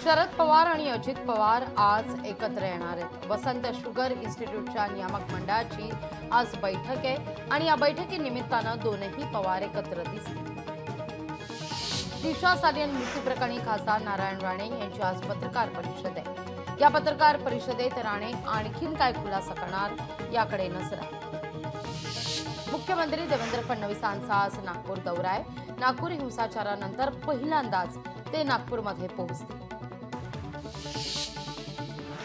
शरद पवार आणि अजित पवार आज एकत्र येणार आहेत। वसंत शुगर इन्स्टिट्यूटच्या नियामक मंडळाची आज बैठक आहे आणि या बैठकीनिमित्तानं दोनही पवार एकत्र दिसतील। दिशा सालियन मृत्यू प्रकरणी खासदार नारायण राणे यांची आज पत्रकार परिषद आहे। या पत्रकार परिषदेत राणे आणखीन काय खुलासा करणार याकडे नजर आहे। मुख्यमंत्री देवेंद्र फडणवीसांचा आज नागपूर दौरा आहे। नागपूर हिंसाचारानंतर पहिल्यांदाच ते नागपूरमध्ये पोहोचतील।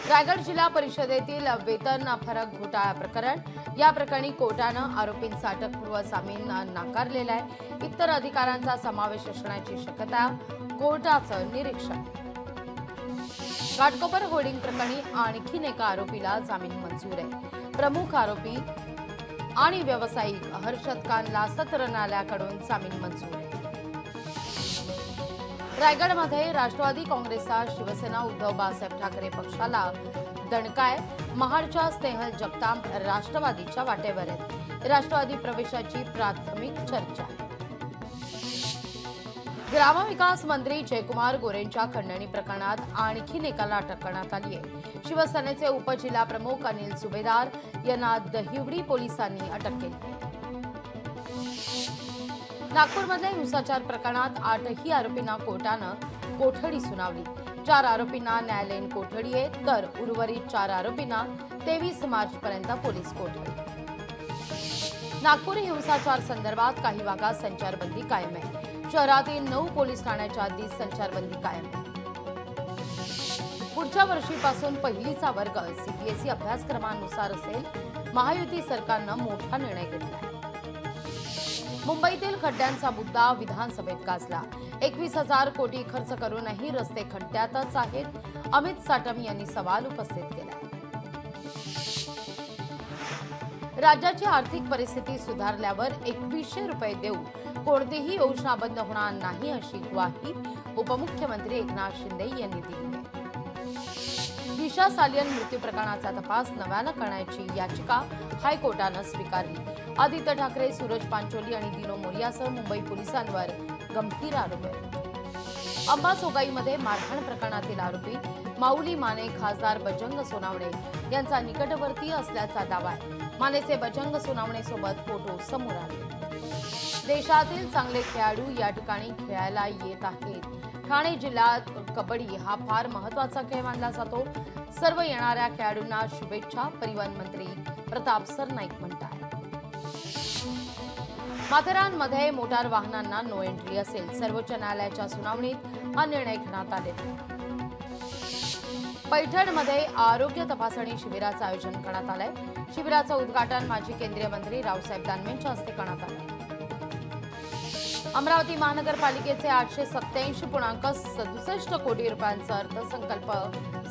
रायगड जिल्हा परिषदेतील वेतन फरक घोटाळा प्रकरण या प्रकरणी कोर्टानं आरोपींचा अटकपूर्व जामीन नाकारलेला आहे। इतर अधिकाऱ्यांचा समावेश असण्याची शक्यता कोर्टाचं निरीक्षण। घाटकोपर होर्डिंग प्रकरणी आणखीन एका आरोपीला जामीन मंजूर आहे। प्रमुख आरोपी आणि व्यावसायिक हर्षद खानला सत्र न्यायालयाकडून जामीन मंजूर आहे। रायगडमध्ये राष्ट्रवादी काँग्रेसचा शिवसेना उद्धव बाळासाहेब ठाकरे पक्षाला दणकाय। महाडच्या स्नेहल जगताप राष्ट्रवादीच्या वाटेवर आहेत। राष्ट्रवादी प्रवेशाची प्राथमिक चर्चा। ग्रामविकास मंत्री जयकुमार गोरेंच्या खंडणी प्रकरणात आणखीन एकाला अटक करण्यात आली आहे। शिवसेनेचे उपजिल्हा प्रमुख अनिल सुभेदार यांना दहिवडी पोलिसांनी अटक केली आहे। नागपूरमध्ये हिंसाचार प्रकरणात 8ही आरोपींना कोर्टानं कोठडी सुनावली। 4 आरोपींना न्यायालयीन कोठडी आहे तर उर्वरित 4 आरोपींना 23 मार्चपर्यंत पोलीस कोठडी। नागपूर हिंसाचार संदर्भात काही भागात संचारबंदी कायम आहे। शहरातील 9 पोलीस ठाण्याच्या हद्दीत संचारबंदी कायम आहे। पुढच्या वर्षीपासून पहिलीचा वर्ग सीबीएसई अभ्यासक्रमानुसार असेल। महायुती सरकारनं मोठा निर्णय घेतला आहे। मुंबईतील खड्ड्यांचा मुद्दा विधानसभेत गाजला। 21,000 कोटी खर्च करूनही रस्ते खड्ड्यातच आहेत। अमित साटम यांनी सवाल उपस्थित केला। राज्याची आर्थिक परिस्थिती सुधारल्यावर 2100 रुपये देऊ कोणतीही योजना बंद होणार नाही अशी ग्वाही उपमुख्यमंत्री एकनाथ शिंदे यांनी दिली आहे। दिशा सालियन मृत्यू प्रकरणाचा तपास नव्यानं करण्याची याचिका हायकोर्टानं स्वीकारली। आदित्य ठाकरे, सूरज पांचोली आणि दिनो मोरियासह मुंबई पोलिसांवर गंभीर आरोप आहेत। अंबाजोगाईमध्ये मारहाण प्रकरणातील आरोपी माऊली माने खासदार बजरंग सोनवणे यांचा निकटवर्तीय असल्याचा दावा आहे। मानेचे बजरंग सोनवणेसोबत फोटो समोर आले। देशातील चांगले खेळाडू या ठिकाणी खेळायला येत आहेत। ठाणे जिल्ह्यात कबड्डी हा फार महत्त्वाचा खेळ मानला जातो। सर्व येणाऱ्या खेळाडूंना शुभेच्छा, परिवहन मंत्री प्रताप सरनाईक म्हणतात। माथेरानमध्ये मोटार वाहनांना नो एंट्री असेल। सर्वोच्च न्यायालयाच्या सुनावणीत हा निर्णय घेण्यात आलेला आहे। पैठणमध्ये आरोग्य तपासणी शिबिराचं आयोजन करण्यात आलंय। शिबिराचं उद्घाटन माजी केंद्रीय मंत्री रावसाहेब दानवेंच्या हस्ते करण्यात आलं। अमरावती महानगरपालिकेचे 887.67 कोटी रुपयांचा अर्थसंकल्प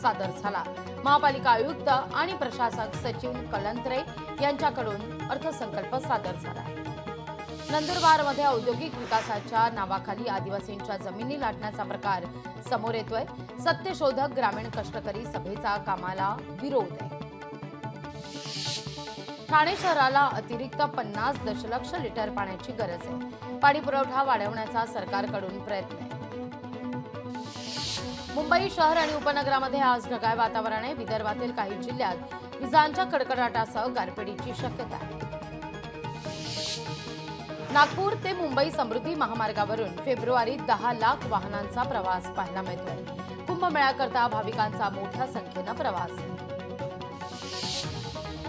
सादर झाला। महापालिका आयुक्त आणि प्रशासक सचिन कलंत्रे यांच्याकडून अर्थसंकल्प सादर झाला आहे। नंदुरबारमध्ये औद्योगिक विकासाच्या नावाखाली आदिवासींच्या जमिनी लाटण्याचा प्रकार समोर येतोय। सत्यशोधक ग्रामीण कष्टकरी सभेचा कामाला विरोध आहे। ठाणे शहराला अतिरिक्त 50 दशलक्ष लिटर पाण्याची गरज आहे। पाणी पुरवठा वाढवण्याचा सरकारकडून प्रयत्न आहे। मुंबई शहर आणि उपनगरामध्ये आज ढगाळ वातावरण आहे। विदर्भातील काही जिल्ह्यात विजांच्या कडकडाटासह गारपिटीची शक्यता आहे। नागपूर ते मुंबई समृद्धी महामार्गावरून फेब्रुवारीत 10 लाख वाहनांचा प्रवास पाहायला मिळतोय। कुंभमेळ्याकरता भाविकांचा मोठ्या संख्येनं प्रवास आहे।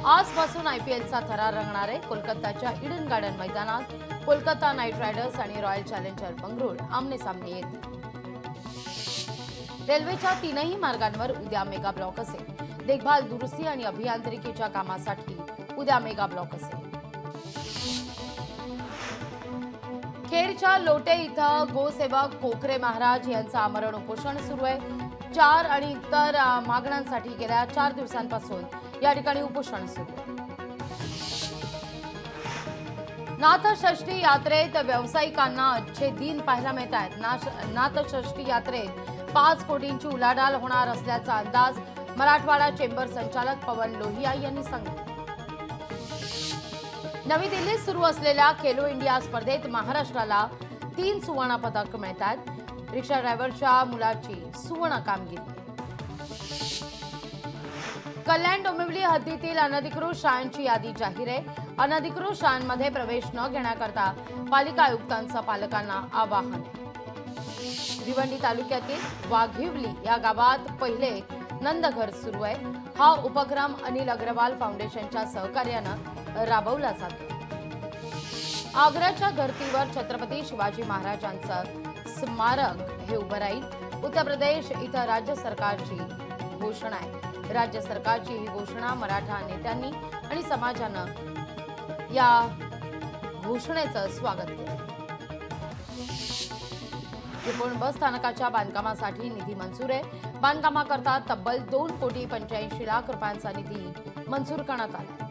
आजपासून आयपीएलचा थरार रंगणार आहे। कोलकाताच्या ईडन गार्डन मैदानात कोलकाता नाईट रायडर्स आणि रॉयल चॅलेंजर बंगळुरू आमने-सामने येतील। रेल्वेच्या 3ही मार्गांवर उद्या मेगा ब्लॉक असेल। देखभाल, दुरुस्ती आणि अभियांत्रिकीच्या कामासाठी उद्या मेगा ब्लॉक असेल। खेडच्या लोटे इथं गोसेवक कोकरे महाराज यांचं आमरण उपोषण सुरू आहे। 4 आणि इतर मागण्यांसाठी गेल्या 4 दिवसांपासून या ठिकाणी उपोषण सुरू आहे। नाथषष्ठी यात्रेत व्यावसायिकांना अच्छे दिन पाहायला मिळत आहेत। नाथषष्ठी यात्रेत 5 कोटींची उलाढाल होणार असल्याचा अंदाज मराठवाडा चेंबर संचालक पवन लोहिया यांनी सांगितला। नवी दिल्लीत सुरू असलेल्या खेलो इंडिया स्पर्धेत महाराष्ट्राला 3 सुवर्ण पदक मिळतात। रिक्षा ड्रायव्हरच्या मुलाची सुवर्ण कामगिरी. कल्याण डोंबिवली हद्दीतील अनधिकृत शाळांची यादी जाहीर आहे. अनधिकृत शाळांमध्ये प्रवेश न घेण्याकरता पालिका आयुक्तांचं पालकांना आवाहन आहे. भिवंडी तालुक्यातील वाघिवली या गावात पहिले नंदघर सुरू आहे. हा उपक्रम अनिल अग्रवाल फाउंडेशनच्या सहकार्यानं राबवला जातो. आग्र्याच्या धर्तीवर छत्रपती शिवाजी महाराजांचं स्मारक हे उभं राहील. उत्तर प्रदेश इथं राज्य सरकारची घोषणा आहे. राज्य सरकारची ही घोषणा मराठा नेत्यांनी आणि समाजानं या घोषणेचं स्वागत केलं. चिपळूण बस स्थानकाच्या बांधकामासाठी निधी मंजूर आहे. बांधकामाकरता तब्बल 2,85,00,000 रुपयांचा निधी मंजूर करण्यात आला.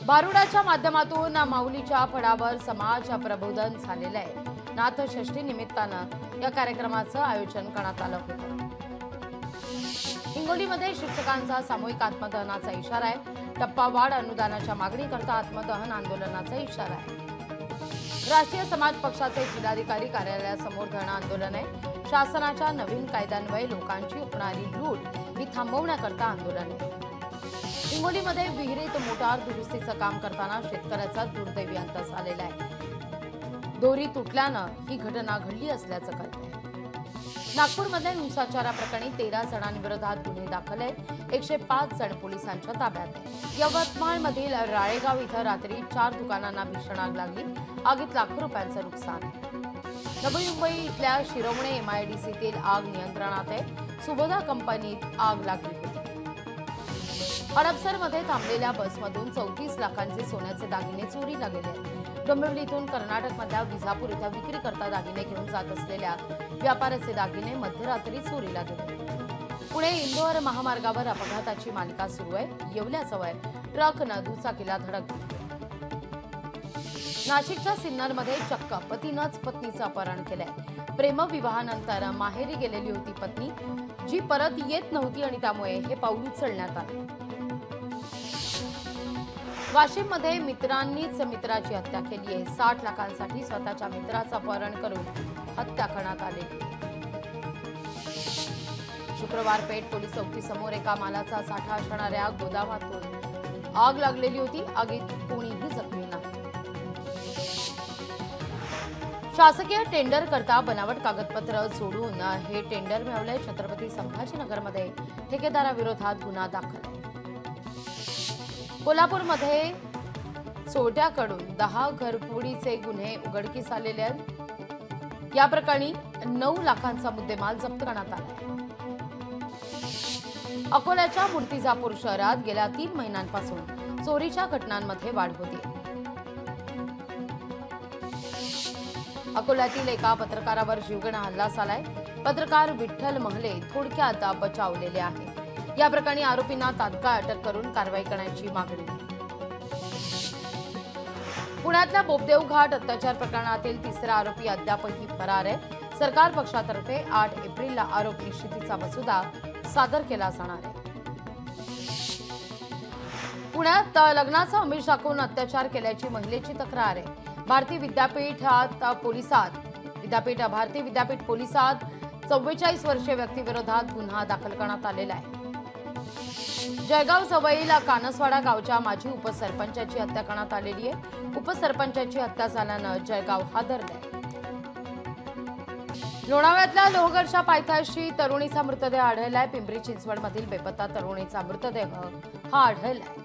भारुडाच्या माध्यमातून माऊलीच्या फळावर समाज प्रबोधन झालेलं आहे. नाथषष्ठी निमित्तानं या कार्यक्रमाचं आयोजन करण्यात आलं होतं. हिंगोलीमध्ये शिक्षकांचा सामूहिक आत्मदहनाचा इशारा आहे. टप्पावाढ अनुदानाच्या मागणीकरता आत्मदहन आंदोलनाचा इशारा आहे. राष्ट्रीय समाज पक्षाचे जिल्हाधिकारी कार्यालयासमोर धरणं आंदोलन आहे. शासनाच्या नवीन कायद्यान्वये लोकांची होणारी लूट ही थांबवण्याकरता आंदोलन आहे. हिंगोलीमध्ये विहिरीत मोटार दुरुस्तीचं काम करताना शेतकऱ्याचा दुर्दैवी अंत झालेला आहे. दोरी तुटल्यानं ही घटना घडली असल्याचं कळतंय. नागपूरमध्ये हिंसाचाराप्रकरणी 13 जणांविरोधात गुन्हे दाखल आहेत. 105 जण पोलिसांच्या ताब्यात आहेत. यवतमाळमधील राळेगाव इथं रात्री 4 दुकानांना भीषण आग लागली. आगीत लाखो रुपयांचं नुकसान आहे. नवी मुंबई इथल्या शिरवणे MIDCतील आग नियंत्रणात आहे. सुबोधा कंपनीत आग लागली होती. हडपसरमध्ये थांबलेल्या बसमधून 34 लाखांचे सोन्याचे दागिने चोरीला गेले आहेत. डोंबिवलीतून कर्नाटकमधल्या विजापूर इथं विक्रीकरता दागिने घेऊन जात असलेल्या व्यापाऱ्याचे दागिने मध्यरात्री चोरीला गेले. पुणे इंदोर महामार्गावर अपघाताची मालिका सुरू आहे. येवल्याजवळ ट्रकनं दुचाकीला धडक दिली. नाशिकच्या सिन्नरमध्ये चक्क पतीनंच पत्नीचं अपहरण केलंय. प्रेमविवाहानंतर माहेरी गेलेली होती पत्नी, जी परत येत नव्हती आणि त्यामुळे हे पाऊल उचलण्यात आले. वाशिममध्ये मित्रांनीच मित्राची हत्या केली आहे. 60 लाखांसाठी स्वतःच्या मित्राचं अपहरण करून हत्या करण्यात आली. शुक्रवार पेठ पोलीस चौकीसमोर एका मालाचा साठा असणाऱ्या गोदामातून आग लागलेली होती. आगीत कोणीही जखमी नाही. शासकीय टेंडर करता बनावट कागदपत्र जोडून हे टेंडर मिळवले. छत्रपती संभाजीनगरमध्ये ठेकेदाराविरोधात गुन्हा दाखल आहे. कोल्हापूरमध्ये चोरट्याकडून 10 घरफोडीचे गुन्हे उघडकीस आलेले आहेत. या प्रकरणी 9 लाखांचा मुद्देमाल जप्त करण्यात आला आहे. अकोल्याच्या मूर्तिजापूर शहरात गेल्या 3 महिन्यांपासून चोरीच्या घटनांमध्ये वाढ होती. अकोल्यातील एका पत्रकारावर जीवघेणा हल्ला झालाय. पत्रकार विठ्ठल महले थोडक्यात बचावलेले आहे. या प्रकरणी आरोपींना तात्काळ अटक करून कारवाई करण्याची मागणी आहे. पुण्यातल्या बोपदेव घाट अत्याचार प्रकरणातील तिसरा आरोपी अद्यापही फरार आहे. सरकार पक्षातर्फे 8 एप्रिलला आरोप निश्चितीचा मसुदा सादर केला जाणार आहे. पुण्यात लग्नाचा आमिष दाखवून अत्याचार केल्याची महिलेची तक्रार आहे. भारती विद्यापीठ पोलिसात 44 वर्षीय व्यक्तीविरोधात गुन्हा दाखल करण्यात आलेला आहे. जळगाव जवळील कानसवाडा गावच्या माजी उपसरपंचाची हत्या करण्यात आलेली आहे. उपसरपंचाची हत्या झाल्यानं जळगाव हादरलंय. लोणावळ्यातल्या लोहगडच्या पायथ्याशी तरुणीचा मृतदेह आढळलाय. पिंपरी चिंचवडमधील बेपत्ता तरुणीचा मृतदेह हा आढळलाय.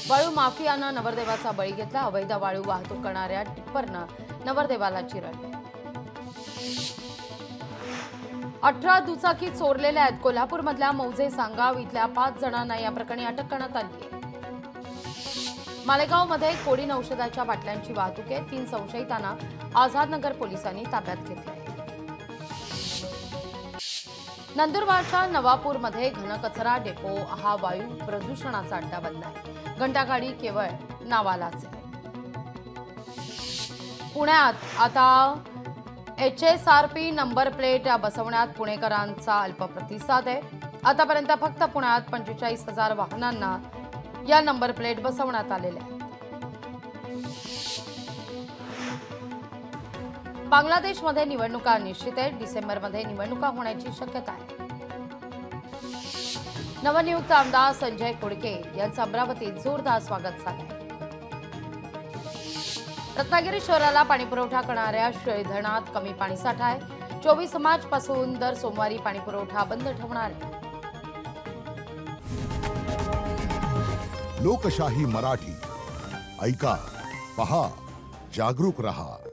वाळू माफियानं नवरदेवाचा बळी घेतला. अवैध वाळू वाहतूक करणाऱ्या टिप्परनं नवरदेवाला चिरडले. 18 दुचाकी चोरलेल्या आहेत. कोल्हापूरमधल्या मौजे सांगाव इथल्या 5 जणांना या प्रकरणी अटक करण्यात आली आहे. मालेगावमध्ये कोडीन औषधाच्या बाटल्यांची वाहतूक आहे. 3 संशयितांना आझादनगर पोलिसांनी ताब्यात घेतले. नंदुरबारच्या नवापूरमध्ये घनकचरा डेपो हा वायू प्रदूषणाचा अड्डा बनलाय. घंटागाडी केवळ नावालाच आहे. पुण्यात आता HSRP नंबर प्लेट बसवण्यात पुणेकरांचा अल्प प्रतिसाद आहे. आतापर्यंत फक्त पुण्यात 45,000 वाहनांना या नंबर प्लेट बसवण्यात आलेल्या आहेत. बांगलादेशमध्ये निवडणुका निश्चित आहेत. डिसेंबरमध्ये निवडणुका होण्याची शक्यता आहे. नवनियुक्त आमदार संजय कुडके यांचं अमरावतीत जोरदार स्वागत झालंय. रत्नागिरी शहराला पाणीपुरवठा करणाऱ्या शेळी धरणात कमी पाणीसाठा आहे. 24 मार्च पासून दर सोमवारी पाणीपुरवठा बंद ठेवणार आहे. लोकशाही मराठी ऐका, पहा, जागरूक रहा.